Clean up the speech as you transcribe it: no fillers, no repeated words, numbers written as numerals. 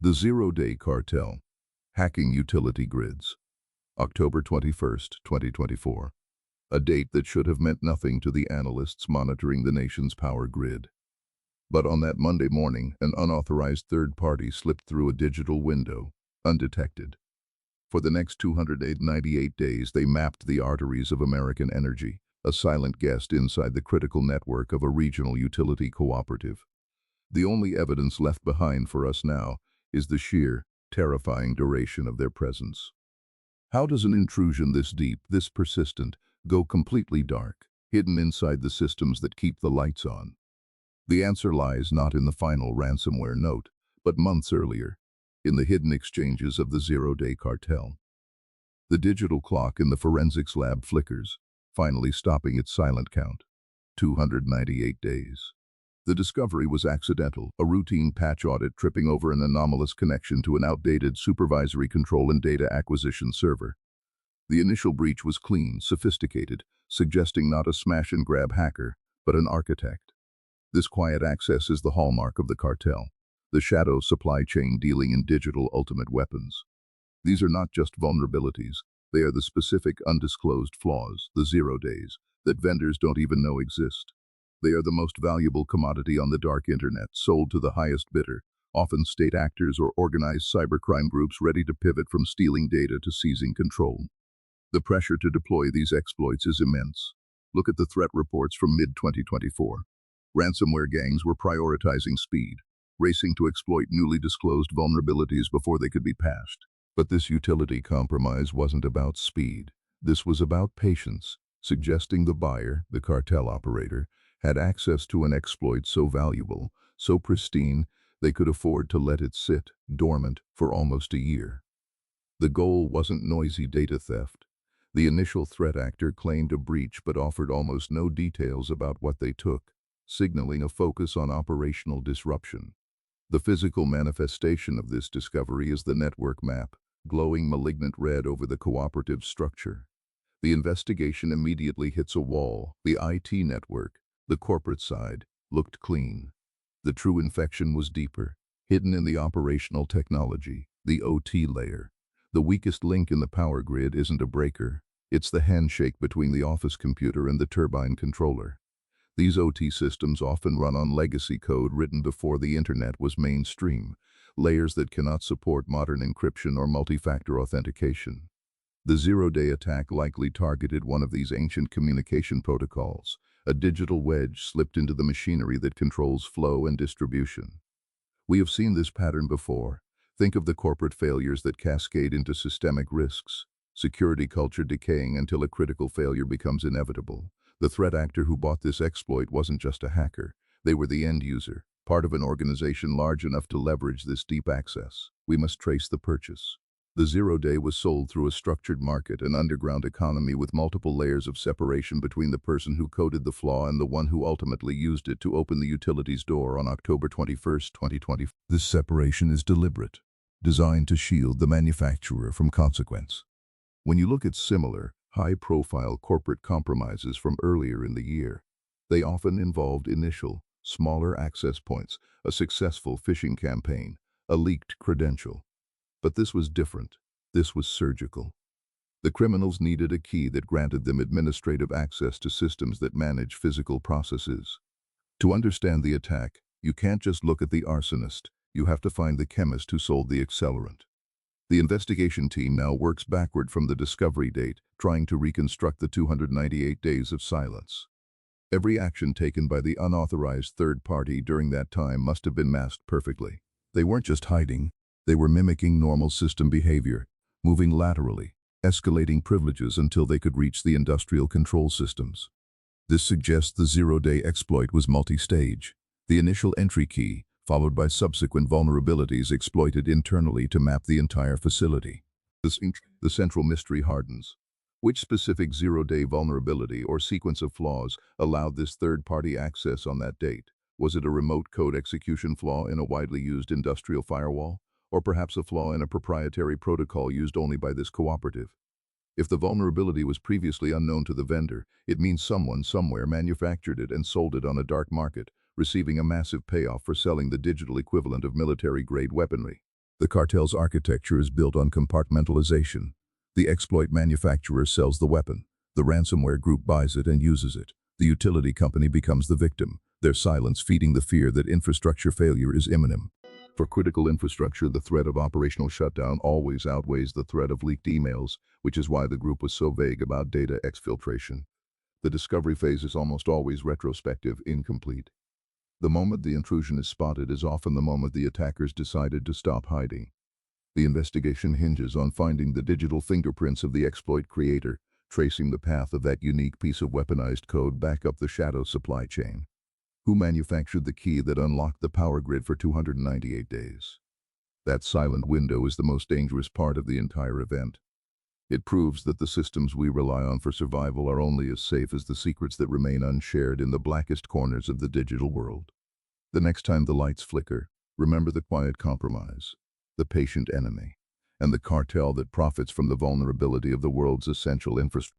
The Zero-Day Cartel, Hacking Utility Grids, October 21st, 2024. A date that should have meant nothing to the analysts monitoring the nation's power grid. But on that Monday morning, an unauthorized third party slipped through a digital window, undetected. For the next 298 days, they mapped the arteries of American energy, a silent guest inside the critical network of a regional utility cooperative. The only evidence left behind for us now is the sheer, terrifying duration of their presence. How does an intrusion this deep, this persistent, go completely dark, hidden inside the systems that keep the lights on? The answer lies not in the final ransomware note, but months earlier, in the hidden exchanges of the Zero-Day Cartel. The digital clock in the forensics lab flickers, finally stopping its silent count. 298 days. The discovery was accidental, a routine patch audit tripping over an anomalous connection to an outdated supervisory control and data acquisition server. The initial breach was clean, sophisticated, suggesting not a smash-and-grab hacker, but an architect. This quiet access is the hallmark of the cartel, the shadow supply chain dealing in digital ultimate weapons. These are not just vulnerabilities, they are the specific undisclosed flaws, the zero days, that vendors don't even know exist. They are the most valuable commodity on the dark internet, sold to the highest bidder, often state actors or organized cybercrime groups ready to pivot from stealing data to seizing control. The pressure to deploy these exploits is immense. Look at the threat reports from mid-2024. Ransomware gangs were prioritizing speed, racing to exploit newly disclosed vulnerabilities before they could be patched. But this utility compromise wasn't about speed. This was about patience, suggesting the buyer, the cartel operator, had access to an exploit so valuable, so pristine, they could afford to let it sit dormant for almost a year. The goal wasn't noisy data theft. The initial threat actor claimed a breach but offered almost no details about what they took, signaling a focus on operational disruption. The physical manifestation of this discovery is the network map, glowing malignant red over the cooperative structure. The investigation immediately hits a wall. The IT network, the corporate side, looked clean. The true infection was deeper, hidden in the operational technology, the OT layer. The weakest link in the power grid isn't a breaker, it's the handshake between the office computer and the turbine controller. These OT systems often run on legacy code written before the internet was mainstream, layers that cannot support modern encryption or multi-factor authentication. The zero-day attack likely targeted one of these ancient communication protocols, a digital wedge slipped into the machinery that controls flow and distribution. We have seen this pattern before. Think of the corporate failures that cascade into systemic risks, security culture decaying until a critical failure becomes inevitable. The threat actor who bought this exploit wasn't just a hacker. They were the end user, part of an organization large enough to leverage this deep access. We must trace the purchase. The zero-day was sold through a structured market, an underground economy with multiple layers of separation between the person who coded the flaw and the one who ultimately used it to open the utility's door on October 21st, 2020. This separation is deliberate, designed to shield the manufacturer from consequence. When you look at similar, high-profile corporate compromises from earlier in the year, they often involved initial, smaller access points, a successful phishing campaign, a leaked credential. But this was different. This was surgical. The criminals needed a key that granted them administrative access to systems that manage physical processes. To understand the attack, you can't just look at the arsonist. You have to find the chemist who sold the accelerant. The investigation team now works backward from the discovery date, trying to reconstruct the 298 days of silence. Every action taken by the unauthorized third party during that time must have been masked perfectly. They weren't just hiding. They were mimicking normal system behavior, moving laterally, escalating privileges until they could reach the industrial control systems. This suggests the zero-day exploit was multi-stage. The initial entry key, followed by subsequent vulnerabilities exploited internally to map the entire facility. The central mystery hardens. Which specific zero-day vulnerability or sequence of flaws allowed this third-party access on that date? Was it a remote code execution flaw in a widely used industrial firewall? Or perhaps a flaw in a proprietary protocol used only by this cooperative? If the vulnerability was previously unknown to the vendor, it means someone somewhere manufactured it and sold it on a dark market, receiving a massive payoff for selling the digital equivalent of military-grade weaponry. The cartel's architecture is built on compartmentalization. The exploit manufacturer sells the weapon. The ransomware group buys it and uses it. The utility company becomes the victim, their silence feeding the fear that infrastructure failure is imminent. For critical infrastructure, the threat of operational shutdown always outweighs the threat of leaked emails, which is why the group was so vague about data exfiltration. The discovery phase is almost always retrospective, incomplete. The moment the intrusion is spotted is often the moment the attackers decided to stop hiding. The investigation hinges on finding the digital fingerprints of the exploit creator, tracing the path of that unique piece of weaponized code back up the shadow supply chain. Who manufactured the key that unlocked the power grid for 298 days? That silent window is the most dangerous part of the entire event. It proves that the systems we rely on for survival are only as safe as the secrets that remain unshared in the blackest corners of the digital world. The next time the lights flicker, remember the quiet compromise, the patient enemy, and the cartel that profits from the vulnerability of the world's essential infrastructure.